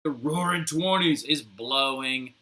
The roaring 20s is blowing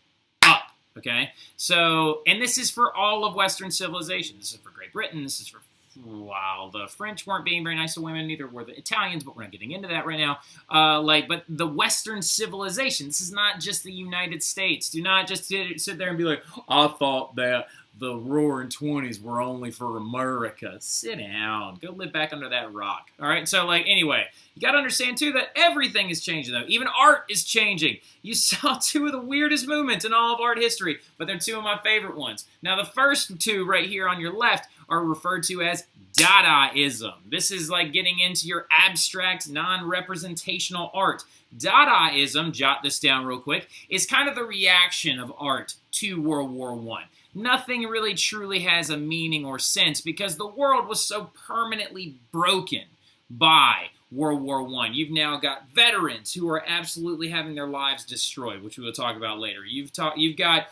up, okay? So, and this is for all of Western civilization. This is for Great Britain. This is for, while the French weren't being very nice to women, neither were the Italians, but we're not getting into that right now. But the Western civilization, this is not just the United States. Do not just sit there and be like, I thought that the roaring 20s were only for America. Sit down. Go live back under that rock. All right? So, anyway, you got to understand, too, that everything is changing, though. Even art is changing. You saw two of the weirdest movements in all of art history, but they're two of my favorite ones. Now, the first two right here on your left are referred to as Dadaism. This is like getting into your abstract, non-representational art. Dadaism, jot this down real quick, is kind of the reaction of art to World War I. Nothing really truly has a meaning or sense because the world was so permanently broken by World War I. You've now got veterans who are absolutely having their lives destroyed, which we will talk about later. You've got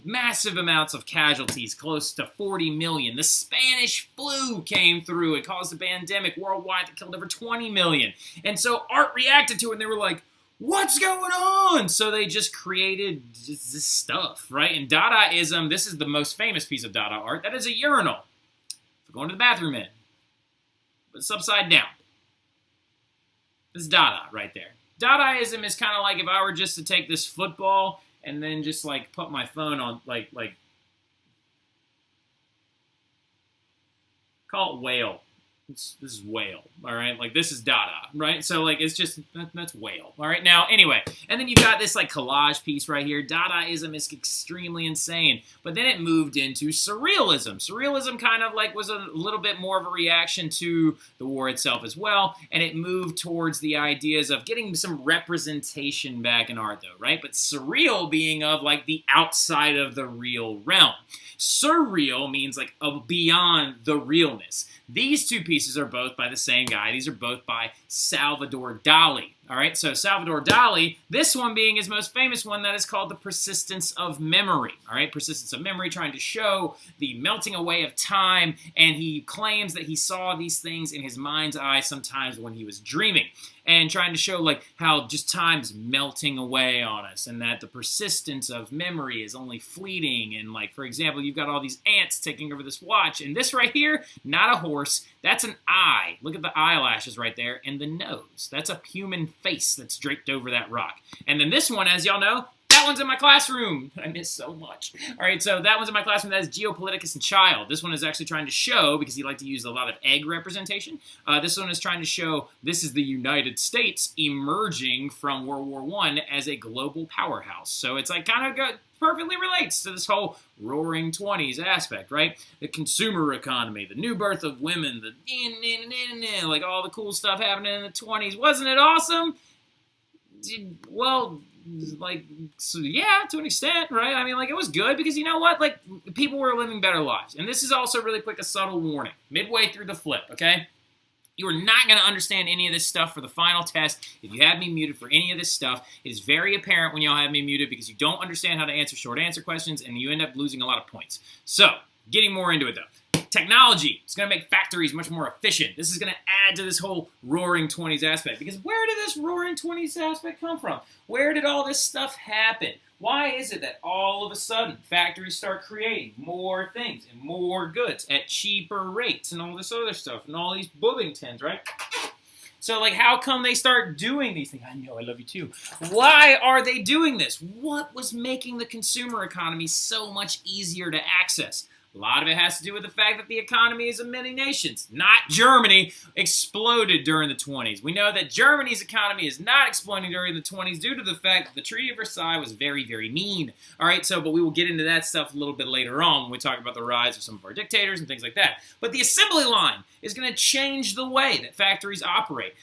massive amounts of casualties, close to 40 million. The Spanish flu came through. It caused a pandemic worldwide that killed over 20 million. And so art reacted to it, and they were like, what's going on? So they just created this stuff, right? And Dadaism, this is the most famous piece of Dada art. That is a urinal for going to the bathroom in. But it's upside down. This is Dada right there. Dadaism is kind of like if I were just to take this football and then just put my phone on call it whale. This is whale, all right? This is Dada, right? So, it's just, that's whale, all right? Now, anyway, and then you've got this, collage piece right here. Dadaism is extremely insane, but then it moved into surrealism. Surrealism kind of, was a little bit more of a reaction to the war itself as well, and it moved towards the ideas of getting some representation back in art, though, right? But surreal being of, the outside of the real realm. Surreal means, beyond the realness. These two pieces are both by the same guy. These are both by Salvador Dali. All right, so Salvador Dali, this one being his most famous one, that is called The Persistence of Memory. All right, Persistence of Memory, trying to show the melting away of time, and he claims that he saw these things in his mind's eye sometimes when he was dreaming, and trying to show how just time's melting away on us, and that the persistence of memory is only fleeting. And for example, you've got all these ants taking over this watch, and this right here, not a horse, that's an eye. Look at the eyelashes right there, and the nose. That's a human face that's draped over that rock. And then this one, as y'all know, that one's in my classroom. I miss so much. All right, so that one's in my classroom. That is Geopoliticus and Child. This one is actually trying to show, because he liked to use a lot of egg representation, this one is trying to show this is the United States emerging from World War I as a global powerhouse. So it's perfectly relates to this whole roaring 20s aspect, right? The consumer economy, the new birth of women, the all the cool stuff happening in the 20s. Wasn't it awesome? Well, so yeah, to an extent, right? I mean, it was good because you know what? People were living better lives. And this is also really quick, a subtle warning. Midway through the flip, okay? You are not going to understand any of this stuff for the final test if you have me muted for any of this stuff. It is very apparent when y'all have me muted because you don't understand how to answer short answer questions and you end up losing a lot of points. So, getting more into it though. Technology is going to make factories much more efficient. This is going to add to this whole roaring 20s aspect. Because where did this roaring 20s aspect come from? Where did all this stuff happen? Why is it that all of a sudden factories start creating more things and more goods at cheaper rates and all this other stuff and all these Boobingtons, right? So, how come they start doing these things? I know, I love you too. Why are they doing this? What was making the consumer economy so much easier to access? A lot of it has to do with the fact that the economies of many nations, not Germany, exploded during the 20s. We know that Germany's economy is not exploding during the 20s due to the fact that the Treaty of Versailles was very, very mean. All right, but we will get into that stuff a little bit later on when we talk about the rise of some of our dictators and things like that. But the assembly line is going to change the way that factories operate.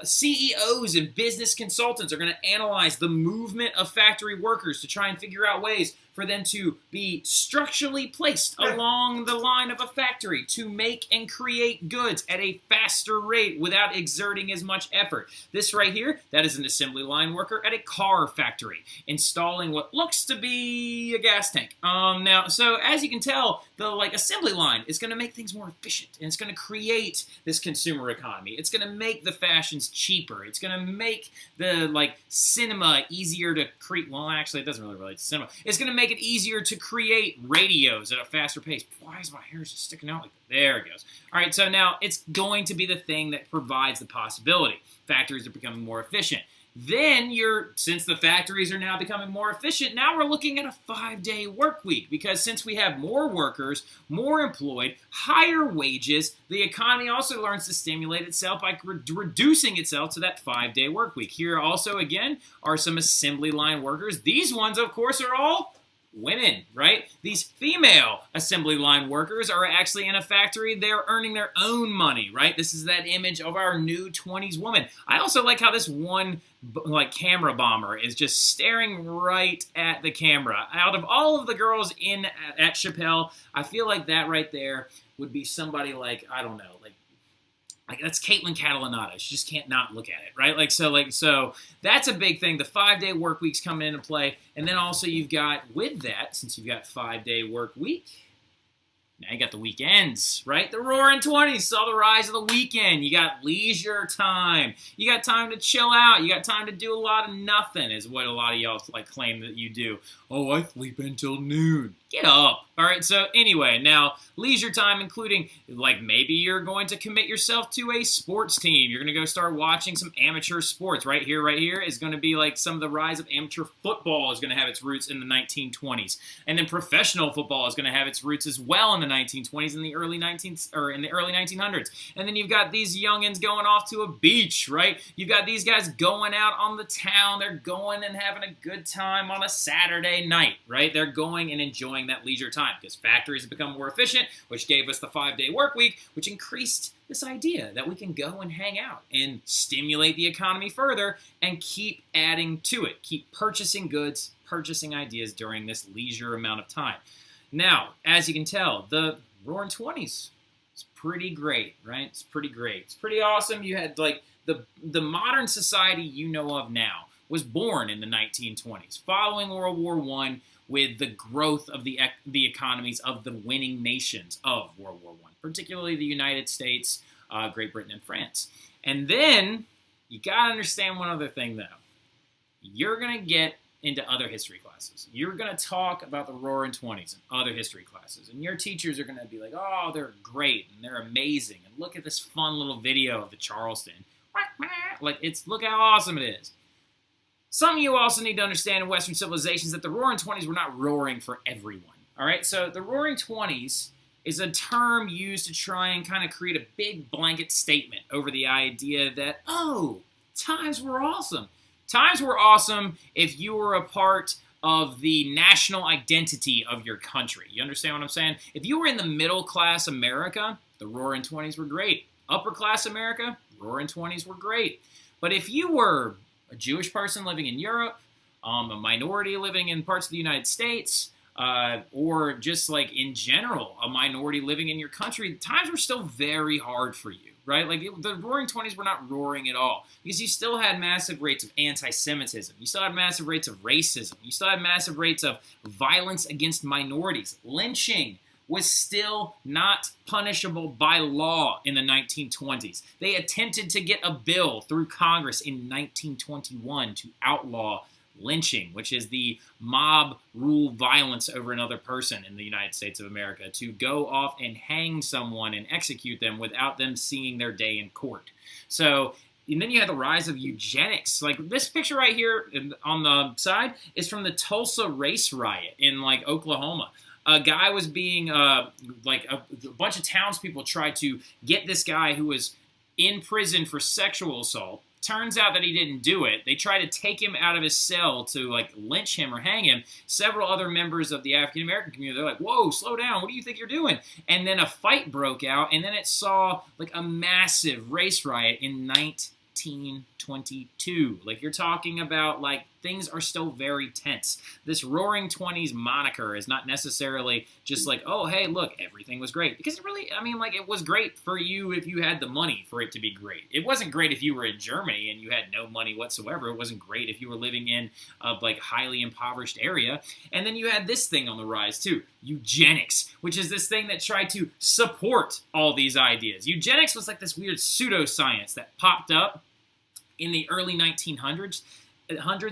CEOs and business consultants are going to analyze the movement of factory workers to try and figure out ways for them to be structurally placed along the line of a factory to make and create goods at a faster rate without exerting as much effort. This right here, that is an assembly line worker at a car factory installing what looks to be a gas tank. Now, so as you can tell, the assembly line is going to make things more efficient, and it's going to create this consumer economy. It's going to make the fashions cheaper. It's going to make the cinema easier to create. Well, actually, it doesn't really relate to cinema. It's going to make it easier to create radios at a faster pace. Why is my hair just sticking out like that? There it goes. All right, so now it's going to be the thing that provides the possibility. Factories are becoming more efficient. Then since the factories are now becoming more efficient, now we're looking at a 5-day work week, because since we have more workers, more employed, higher wages, the economy also learns to stimulate itself by reducing itself to that 5-day work week. Here also, again, are some assembly line workers. These ones, of course, are all women, right? These female assembly line workers are actually in a factory. They're earning their own money, right? This is that image of our new 20s woman. I also like how this one camera bomber is just staring right at the camera. Out of all of the girls at Chappelle, I feel like that right there would be somebody I don't know, that's Caitlin Catalanata. She just can't not look at it, right? So that's a big thing. The 5-day work week's coming into play. And then also you've got, with that, since you've got 5-day work week, now you got the weekends, right? The Roaring Twenties saw the rise of the weekend. You got leisure time. You got time to chill out. You got time to do a lot of nothing, is what a lot of y'all claim that you do. Oh, I sleep until noon. Get up. All right, so anyway, now leisure time including, maybe you're going to commit yourself to a sports team. You're going to go start watching some amateur sports. Right here is going to be some of the rise of amateur football is going to have its roots in the 1920s. And then professional football is going to have its roots as well in the 1920s and the early 1900s. And then you've got these youngins going off to a beach, right? You've got these guys going out on the town. They're going and having a good time on a Saturday night, right? They're going and enjoying that leisure time because factories have become more efficient, which gave us the 5-day work week, which increased this idea that we can go and hang out and stimulate the economy further and keep adding to it, keep purchasing goods, purchasing ideas during this leisure amount of time. Now, as you can tell, the Roaring Twenties is pretty great, right? It's pretty great. It's pretty awesome. You had the modern society you know of now was born in the 1920s, following World War I, with the growth of the economies of the winning nations of World War I, particularly the United States, Great Britain, and France. And then you got to understand one other thing, though. You're going to get into other history classes. You're going to talk about the Roaring Twenties in other history classes, and your teachers are going to be like, oh, they're great, and they're amazing, and look at this fun little video of the Charleston. Look how awesome it is. Some of you also need to understand in Western civilizations that the Roaring Twenties were not roaring for everyone. All right, so the Roaring Twenties is a term used to try and kind of create a big blanket statement over the idea that, oh, times were awesome. Times were awesome if you were a part of the national identity of your country. You understand what I'm saying? If you were in the middle class America, the Roaring Twenties were great. Upper class America, Roaring Twenties were great. But if you were a Jewish person living in Europe, a minority living in parts of the United States, or just in general, a minority living in your country, times were still very hard for you, right? The Roaring Twenties were not roaring at all because you still had massive rates of anti-Semitism. You still had massive rates of racism. You still had massive rates of violence against minorities. Lynching was still not punishable by law in the 1920s. They attempted to get a bill through Congress in 1921 to outlaw lynching, which is the mob rule violence over another person in the United States of America, to go off and hang someone and execute them without them seeing their day in court. So, and then you had the rise of eugenics. This picture right here on the side is from the Tulsa race riot in Oklahoma. A guy was being, a bunch of townspeople tried to get this guy who was in prison for sexual assault. Turns out that he didn't do it. They tried to take him out of his cell to lynch him or hang him. Several other members of the African American community, they're like, whoa, slow down. What do you think you're doing? And then a fight broke out, and then it saw a massive race riot in 1922. You're talking about things are still very tense. This Roaring Twenties moniker is not necessarily just like, oh, hey, look, everything was great. Because it really, I mean, like, it was great for you if you had the money for it to be great. It wasn't great if you were in Germany and you had no money whatsoever. It wasn't great if you were living in a, like, highly impoverished area. And then you had this thing on the rise, too. Eugenics, which is this thing that tried to support all these ideas. Eugenics was like this weird pseudoscience that popped up in the early 1900s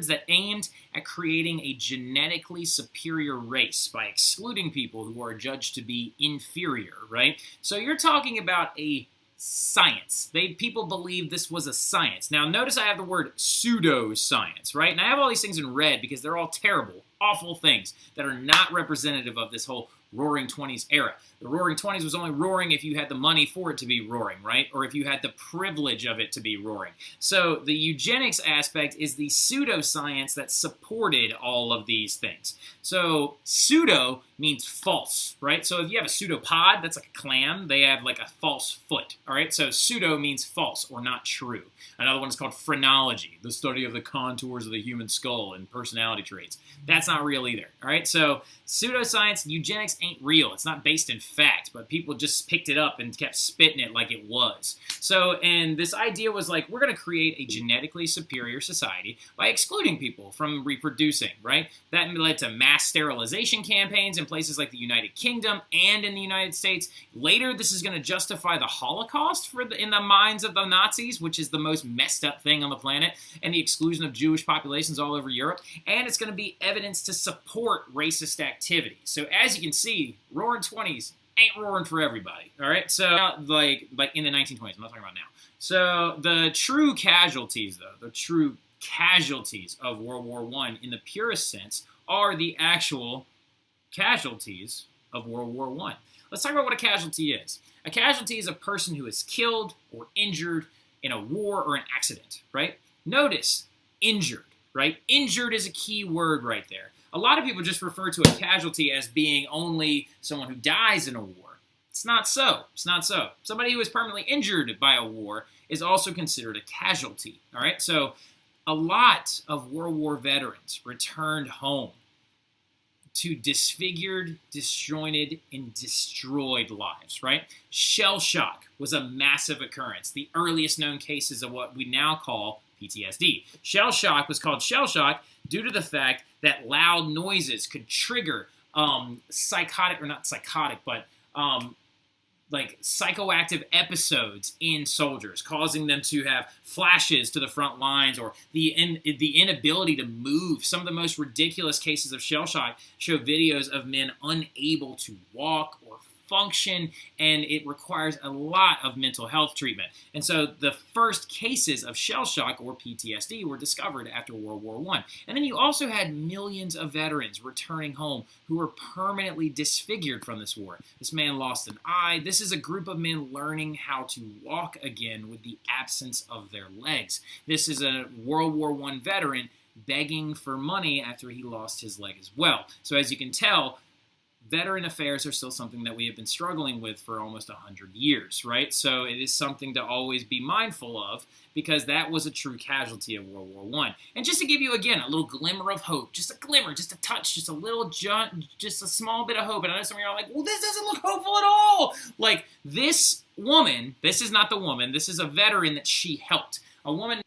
that aimed at creating a genetically superior race by excluding people who are judged to be inferior, right? So you're talking about a science. People believed this was a science. Now, notice I have the word pseudoscience, right? And I have all these things in red because they're all terrible, awful things that are not representative of this whole Roaring Twenties era. The Roaring Twenties was only roaring if you had the money for it to be roaring, right? Or if you had the privilege of it to be roaring. So the eugenics aspect is the pseudoscience that supported all of these things. So pseudo means false, right? So if you have a pseudopod, that's like a clam, they have like a false foot, all right? So pseudo means false or not true. Another one is called phrenology, the study of the contours of the human skull and personality traits. That's not real either, all right? So pseudoscience, eugenics ain't real. It's not based in fact, but people just picked it up and kept spitting it like it was. So, and this idea was like, we're going to create a genetically superior society by excluding people from reproducing, right? That led to mass sterilization campaigns in places like the United Kingdom and in the United States. Later, this is going to justify the Holocaust in the minds of the Nazis, which is the most messed up thing on the planet, and the exclusion of Jewish populations all over Europe. And it's going to be evidence to support racist activity. So as you can see, Roaring Twenties ain't roaring for everybody, all right? So, like in the 1920s, I'm not talking about now. So the true casualties, though, the true casualties of World War I in the purest sense are the actual casualties of World War I. Let's talk about what a casualty is. A casualty is a person who is killed or injured in a war or an accident, right? Notice, injured, right? Injured is a key word right there. A lot of people just refer to a casualty as being only someone who dies in a war. It's not so. It's not so. Somebody who is permanently injured by a war is also considered a casualty, all right? So a lot of World War veterans returned home to disfigured, disjointed, and destroyed lives, right? Shell shock was a massive occurrence. The earliest known cases of what we now call PTSD. Shell shock was called shell shock due to the fact that loud noises could trigger like psychoactive episodes in soldiers, causing them to have flashes to the front lines or the inability to move. Some of the most ridiculous cases of shell shock show videos of men unable to walk or function, and it requires a lot of mental health treatment. And so the first cases of shell shock or PTSD were discovered after World War I. And then you also had millions of veterans returning home who were permanently disfigured from this war. This man lost an eye. This is a group of men learning how to walk again with the absence of their legs. This is a World War I veteran begging for money after he lost his leg as well. So as you can tell, veteran affairs are still something that we have been struggling with for almost 100 years, right? So it is something to always be mindful of because that was a true casualty of World War I. And just to give you, again, a little glimmer of hope, just a glimmer, just a touch, just a little, just a small bit of hope. And I know some of you are like, well, this doesn't look hopeful at all. Like, this woman, this is not the woman, this is a veteran that she helped. A woman,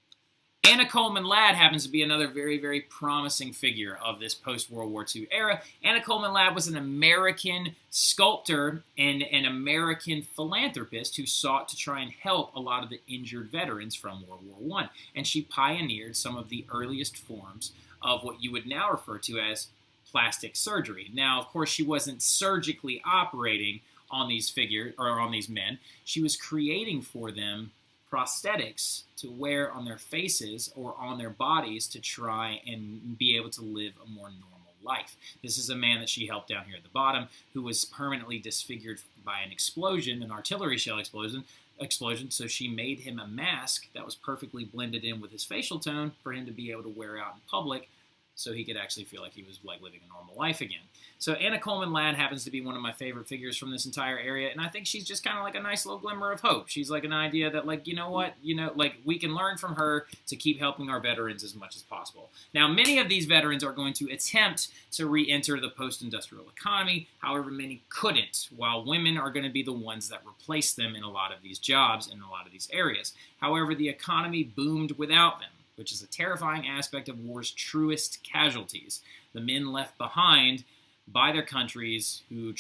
Anna Coleman Lad happens to be another very, very promising figure of this post-World War II era. Anna Coleman Lad was an American sculptor and an American philanthropist who sought to try and help a lot of the injured veterans from World War I. And she pioneered some of the earliest forms of what you would now refer to as plastic surgery. Now, of course, she wasn't surgically operating on these figures or on these men. She was creating for them prosthetics to wear on their faces or on their bodies to try and be able to live a more normal life. This is a man that she helped down here at the bottom who was permanently disfigured by an explosion, an artillery shell explosion, so she made him a mask that was perfectly blended in with his facial tone for him to be able to wear out in public so he could actually feel like he was like living a normal life again. So Anna Coleman Lad happens to be one of my favorite figures from this entire area, and I think she's just kind of like a nice little glimmer of hope. She's like an idea that, like, you know what, like we can learn from her to keep helping our veterans as much as possible. Now, many of these veterans are going to attempt to re-enter the post-industrial economy. However, many couldn't, while women are going to be the ones that replace them in a lot of these jobs in a lot of these areas. However, the economy boomed without them, which is a terrifying aspect of war's truest casualties. The men left behind by their countries who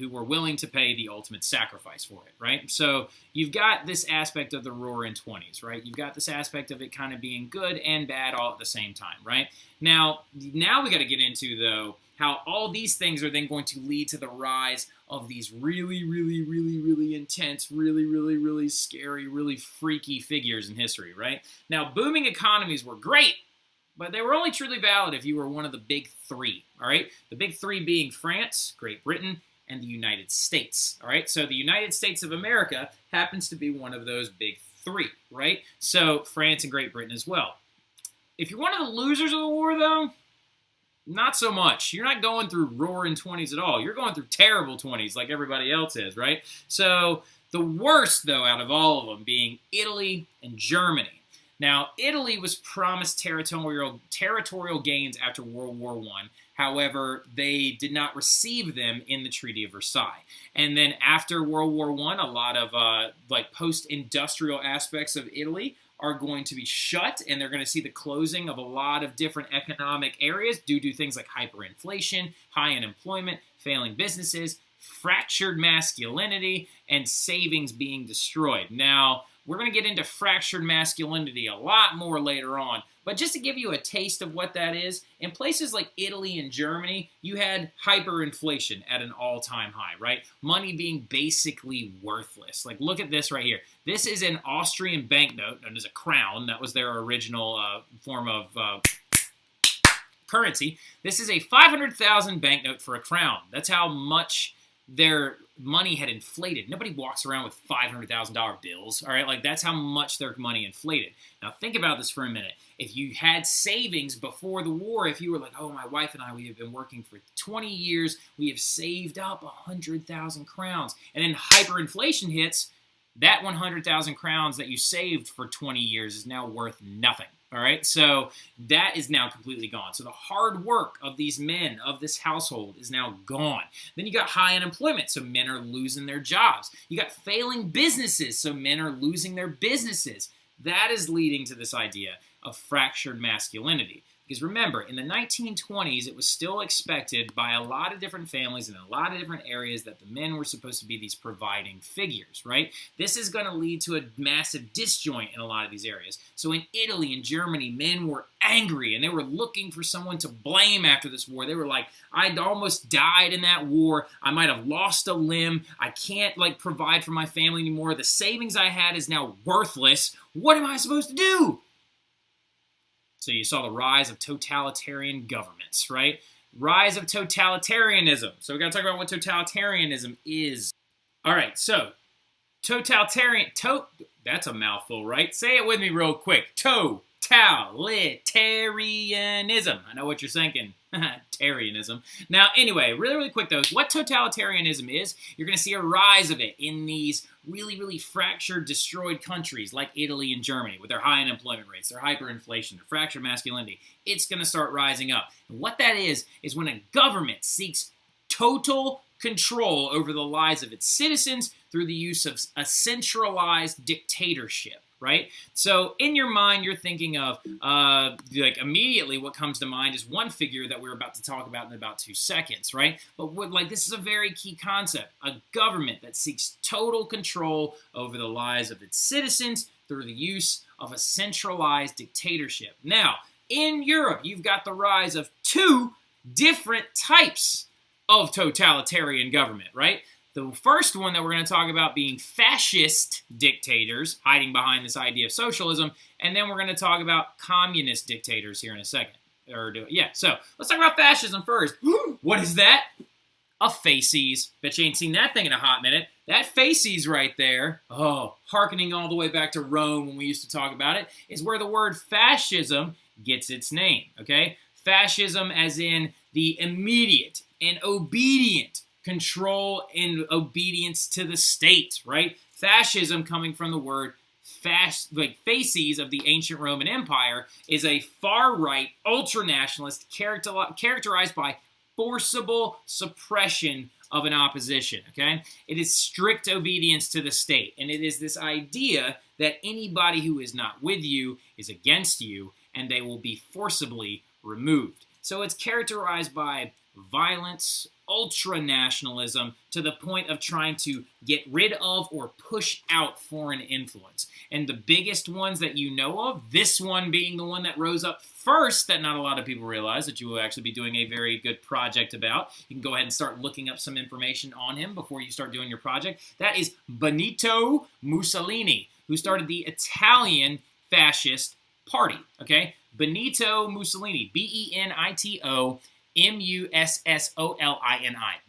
were willing to pay the ultimate sacrifice for it, right? So you've got this aspect of the Roaring Twenties, right? You've got this aspect of it kind of being good and bad all at the same time, right? Now we got to get into, though, how all these things are then going to lead to the rise of these really, really, really, really intense, really, really, really scary, really freaky figures in history, right? Now, booming economies were great, but they were only truly valid if you were one of the big three, all right? The big three being France, Great Britain, and the United States, all right? So the United States of America happens to be one of those big three, right? So France and Great Britain as well. If you're one of the losers of the war, though, not so much. You're not going through roaring 20s at all. You're going through terrible 20s like everybody else is, right? So the worst, though, out of all of them being Italy and Germany. Now, Italy was promised territorial gains after World War I. However, they did not receive them in the Treaty of Versailles. And then after World War I, a lot of post-industrial aspects of Italy are going to be shut, and they're going to see the closing of a lot of different economic areas due to things like hyperinflation, high unemployment, failing businesses, fractured masculinity, and savings being destroyed. Now, we're going to get into fractured masculinity a lot more later on, but just to give you a taste of what that is, in places like Italy and Germany, you had hyperinflation at an all-time high, right? Money being basically worthless. Like, look at this right here. This is an Austrian banknote known as a crown. That was their original form of currency. This is a 500,000 banknote for a crown. That's how much their money had inflated. Nobody walks around with $500,000 bills, all right? Like, that's how much their money inflated. Now, think about this for a minute. If you had savings before the war, if you were like, oh, my wife and I, we have been working for 20 years, we have saved up 100,000 crowns, and then hyperinflation hits, that 100,000 crowns that you saved for 20 years is now worth nothing. All right, so that is now completely gone. So the hard work of these men, of this household, is now gone. Then you got high unemployment, so men are losing their jobs. You got failing businesses, so men are losing their businesses. That is leading to this idea of fractured masculinity. Because remember, in the 1920s, it was still expected by a lot of different families and a lot of different areas that the men were supposed to be these providing figures, right? This is going to lead to a massive disjoint in a lot of these areas. So in Italy and Germany, men were angry and they were looking for someone to blame after this war. They were like, I almost died in that war. I might have lost a limb. I can't provide for my family anymore. The savings I had is now worthless. What am I supposed to do? So you saw the rise of totalitarian governments, right? Rise of totalitarianism. So we got to talk about what totalitarianism is. All right, so that's a mouthful, right? Say it with me real quick. Totalitarianism. I know what you're thinking. Tarianism. Now, anyway, really, really quick, though, what totalitarianism is, you're going to see a rise of it in these really, really fractured, destroyed countries like Italy and Germany with their high unemployment rates, their hyperinflation, their fractured masculinity. It's going to start rising up. And what that is when a government seeks total control over the lives of its citizens through the use of a centralized dictatorship. Right? So in your mind, you're thinking of, immediately what comes to mind is one figure that we're about to talk about in about 2 seconds, right? But this is a very key concept, a government that seeks total control over the lives of its citizens through the use of a centralized dictatorship. Now, in Europe, you've got the rise of 2 different types of totalitarian government, right? The first one that we're going to talk about being fascist dictators, hiding behind this idea of socialism, and then we're going to talk about communist dictators here in a second. So let's talk about fascism first. What is that? A facies. Bet you ain't seen that thing in a hot minute. That facies right there, hearkening all the way back to Rome when we used to talk about it, is where the word fascism gets its name, okay? Fascism as in the immediate and obedient control and obedience to the state, right? Fascism, coming from the word fasces of the ancient Roman Empire, is a far-right, ultra-nationalist characterized by forcible suppression of an opposition, okay? It is strict obedience to the state, and it is this idea that anybody who is not with you is against you, and they will be forcibly removed. So it's characterized by violence, ultra-nationalism, to the point of trying to get rid of or push out foreign influence. And the biggest ones that you know of, this one being the one that rose up first, that not a lot of people realize that you will actually be doing a very good project about. You can go ahead and start looking up some information on him before you start doing your project. That is Benito Mussolini, who started the Italian Fascist Party, okay? Benito Mussolini, Benito Mussolini,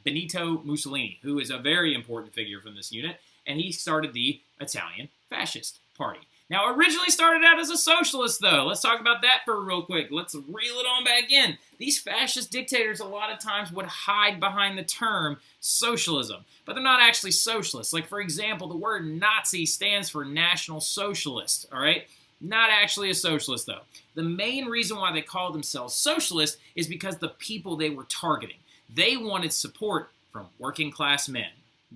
Benito Mussolini, who is a very important figure from this unit, and he started the Italian Fascist Party. Now, originally started out as a socialist, though. Let's talk about that for real quick. Let's reel it on back in. These fascist dictators a lot of times would hide behind the term socialism, but they're not actually socialists. Like, for example, the word Nazi stands for National Socialist, all right? Not actually a socialist, though. The main reason why they call themselves socialist is because the people they were targeting. They wanted support from working class men.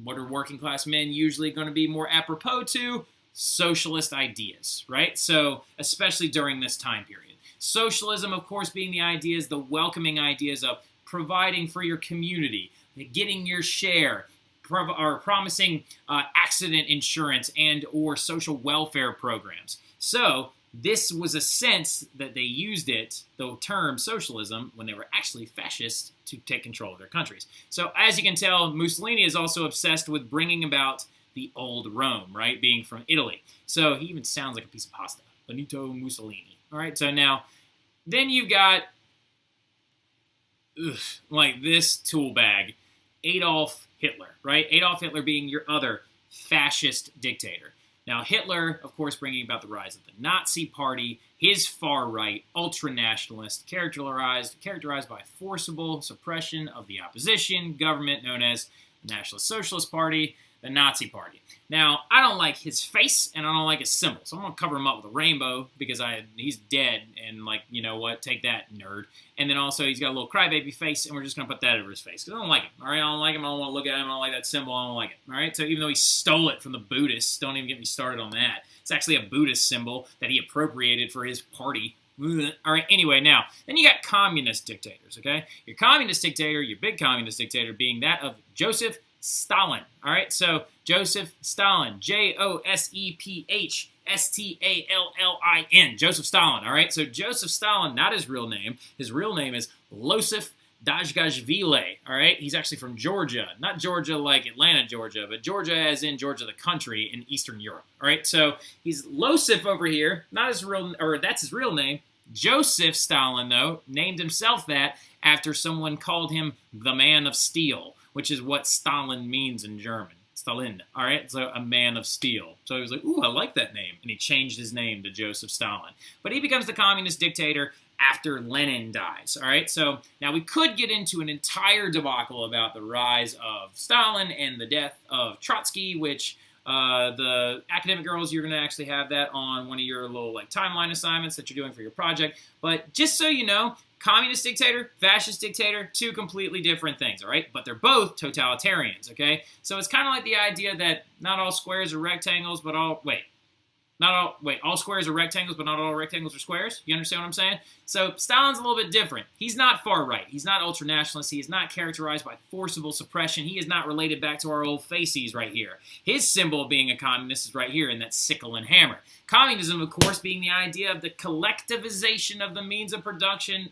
What are working class men usually going to be more apropos to? Socialist ideas, right? So, especially during this time period. Socialism, of course, being the ideas, the welcoming ideas of providing for your community, getting your share, or promising accident insurance and or social welfare programs. So, this was a sense that they used it, the term socialism, when they were actually fascists to take control of their countries. So, as you can tell, Mussolini is also obsessed with bringing about the old Rome, right, being from Italy. So, he even sounds like a piece of pasta. Benito Mussolini. All right, so now, then you've got, like this tool bag, Adolf Hitler, right? Adolf Hitler being your other fascist dictator. Now, Hitler, of course, bringing about the rise of the Nazi Party, his far-right, ultra-nationalist, characterized by forcible suppression of the opposition government known as the National Socialist Party, the Nazi Party. Now, I don't like his face, and I don't like his symbol, so I'm going to cover him up with a rainbow because he's dead, and, like, you know what, take that, nerd. And then also, he's got a little crybaby face, and we're just going to put that over his face because I don't like him, all right? I don't like him, I don't want to look at him, I don't like that symbol, I don't like it, all right? So even though he stole it from the Buddhists, don't even get me started on that. It's actually a Buddhist symbol that he appropriated for his party. All right, anyway, now, then you got communist dictators, okay? Your communist dictator, your big communist dictator being that of Joseph Stalin, all right? So, Joseph Stalin, Josephstalin, Joseph Stalin, all right? So, Joseph Stalin, not his real name. His real name is Losif Dajgashvili, all right? He's actually from Georgia. Not Georgia like Atlanta, Georgia, but Georgia as in Georgia the country in Eastern Europe, all right? So, he's Losif over here, not his real, or that's his real name. Joseph Stalin, though, named himself that after someone called him the Man of Steel, which is what Stalin means in German. Stalin, all right? So a man of steel. So he was like, ooh, I like that name. And he changed his name to Joseph Stalin. But he becomes the communist dictator after Lenin dies, all right? So now we could get into an entire debacle about the rise of Stalin and the death of Trotsky, which the academic girls, you're going to actually have that on one of your little like timeline assignments that you're doing for your project. But just so you know, communist dictator, fascist dictator, two completely different things, all right? But they're both totalitarians, okay? So it's kind of like the idea that not all squares are rectangles, but all squares are rectangles, but not all rectangles are squares. You understand what I'm saying? So Stalin's a little bit different. He's not far-right. He's not ultra-nationalist. He is not characterized by forcible suppression. He is not related back to our old faces right here. His symbol of being a communist is right here in that sickle and hammer. Communism, of course, being the idea of the collectivization of the means of production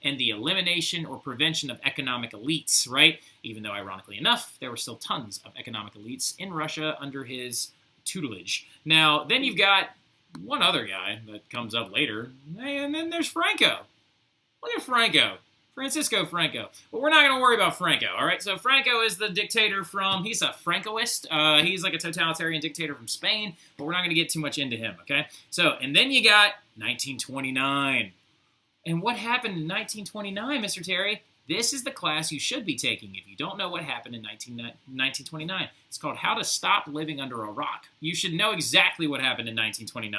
and the elimination or prevention of economic elites, right? Even though, ironically enough, there were still tons of economic elites in Russia under his tutelage. Now, then you've got one other guy that comes up later, and then there's Franco. Look at Franco. Francisco Franco. But we're not going to worry about Franco, all right? So Franco is the dictator he's a Francoist. He's like a totalitarian dictator from Spain, but we're not going to get too much into him, okay? So, and then you got 1929. And what happened in 1929, Mr. Terry? This is the class you should be taking if you don't know what happened in 1929. It's called How to Stop Living Under a Rock. You should know exactly what happened in 1929.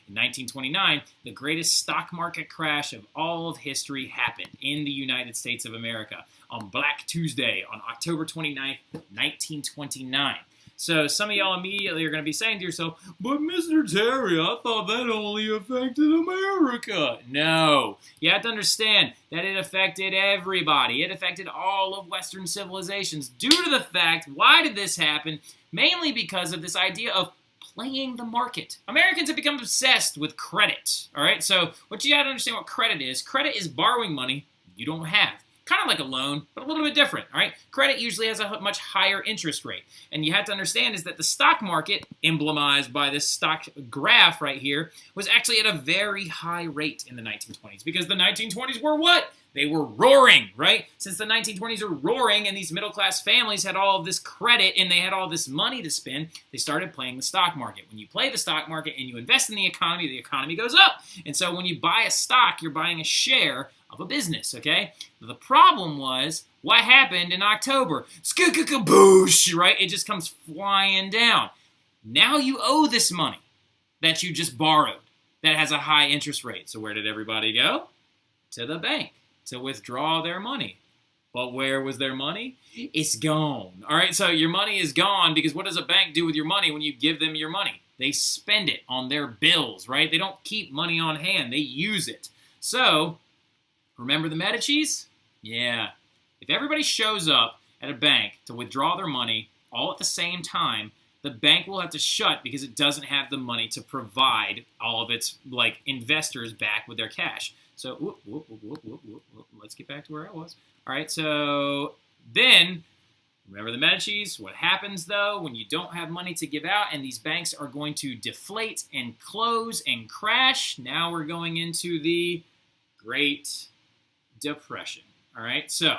In 1929, the greatest stock market crash of all of history happened in the United States of America on Black Tuesday on October 29th, 1929. So some of y'all immediately are going to be saying to yourself, but Mr. Terry, I thought that only affected America. No. You have to understand that it affected everybody. It affected all of Western civilizations due to the fact, why did this happen? Mainly because of this idea of playing the market. Americans have become obsessed with credit. All right, so what you got to understand what credit is. Credit is borrowing money you don't have. Kind of like a loan, but a little bit different, all right? Credit usually has a much higher interest rate. And you have to understand is that the stock market, emblemized by this stock graph right here, was actually at a very high rate in the 1920s. Because the 1920s were what? They were roaring, right? Since the 1920s are roaring and these middle-class families had all of this credit and they had all this money to spend, they started playing the stock market. When you play the stock market and you invest in the economy goes up. And so when you buy a stock, you're buying a share of a business, okay? The problem was, what happened in October? Skakakaboosh, right? It just comes flying down. Now you owe this money that you just borrowed that has a high interest rate. So where did everybody go? To the bank to withdraw their money. But where was their money? It's gone. All right, so your money is gone because what does a bank do with your money when you give them your money? They spend it on their bills, right? They don't keep money on hand. They use it. So, remember the Medicis? Yeah. If everybody shows up at a bank to withdraw their money all at the same time, the bank will have to shut because it doesn't have the money to provide all of its investors back with their cash. So, let's get back to where I was. All right, so then, remember the Medicis? What happens, though, when you don't have money to give out and these banks are going to deflate and close and crash? Now we're going into the Great Depression. All right, so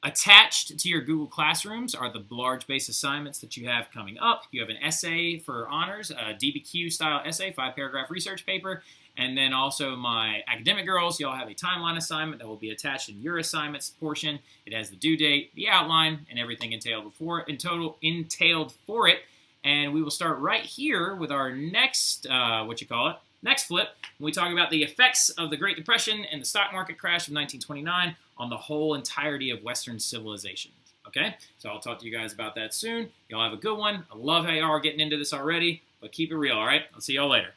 attached to your Google Classrooms are the large base assignments that you have coming up. You have an essay for honors, a DBQ-style essay, 5-paragraph research paper, and then also my academic girls, y'all have a timeline assignment that will be attached in your assignments portion. It has the due date, the outline, and everything entailed for it. And we will start right here with our next, next flip, when we talk about the effects of the Great Depression and the stock market crash of 1929 on the whole entirety of Western civilization. Okay? So I'll talk to you guys about that soon. Y'all have a good one. I love how y'all are getting into this already, but keep it real, all right? I'll see y'all later.